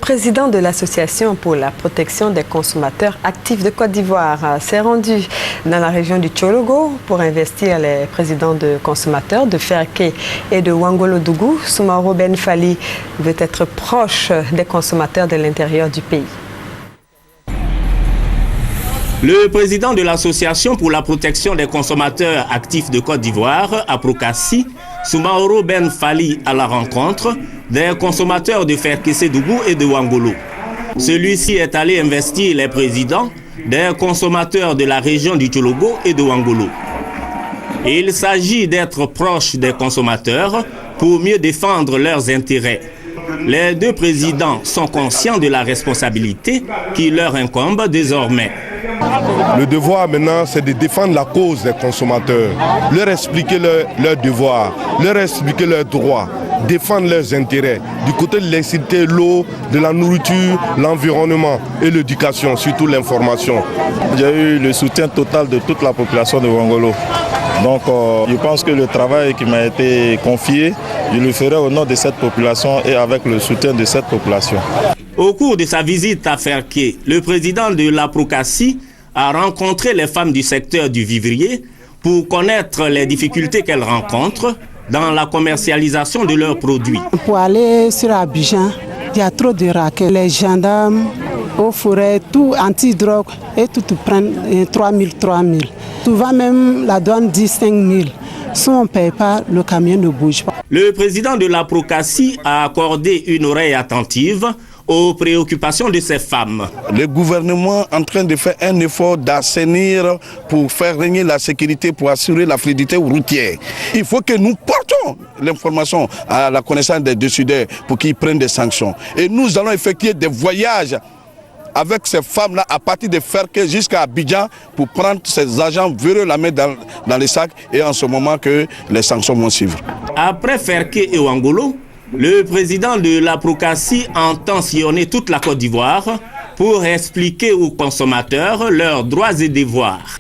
président de l'Association pour la protection des consommateurs actifs de Côte d'Ivoire s'est rendu dans la région du Tchologo pour investir les présidents de consommateurs de Ferké et de Ouangolo-Dougou. Soumaoro Ben Fali veut être proche des consommateurs de l'intérieur du pays. Le président de l'Association pour la protection des consommateurs actifs de Côte d'Ivoire, Aprokassi, Soumaoro Ben Fali, à la rencontre des consommateurs de Ferké-Dougou et de Ouangolo. Celui-ci est allé investir les présidents des consommateurs de la région du Tchologo et de Ouangolo. Il s'agit d'être proche des consommateurs pour mieux défendre leurs intérêts. Les deux présidents sont conscients de la responsabilité qui leur incombe désormais. Le devoir maintenant, c'est de défendre la cause des consommateurs, leur expliquer leurs devoirs, leur expliquer leurs droits, défendre leurs intérêts. Du côté de l'électricité, l'eau, de la nourriture, l'environnement et l'éducation, surtout l'information. J'ai eu le soutien total de toute la population de Ouangolo. Donc je pense que le travail qui m'a été confié, je le ferai au nom de cette population et avec le soutien de cette population. Au cours de sa visite à Ferké, le président de l'Aprokassi a rencontré les femmes du secteur du vivrier pour connaître les difficultés qu'elles rencontrent dans la commercialisation de leurs produits. Pour aller sur Abidjan, il y a trop de raquettes. Les gendarmes, aux forêts, tout anti-drogue, et tout prennent 3 000. Souvent même la douane dit 5 000. Si on ne paye pas, le camion ne bouge pas. Le président de l'Aprokassi a accordé une oreille attentive aux préoccupations de ces femmes. Le gouvernement est en train de faire un effort d'assainir pour faire régner la sécurité, pour assurer la fluidité routière. Il faut que nous portons l'information à la connaissance des décideurs pour qu'ils prennent des sanctions. Et nous allons effectuer des voyages avec ces femmes-là à partir de Ferké jusqu'à Abidjan pour prendre ces agents véreux, la mettre dans les sacs et en ce moment que les sanctions vont suivre. Après Ferké et Ouangolo, le président de l'Aprokassi entend sillonner toute la Côte d'Ivoire pour expliquer aux consommateurs leurs droits et devoirs.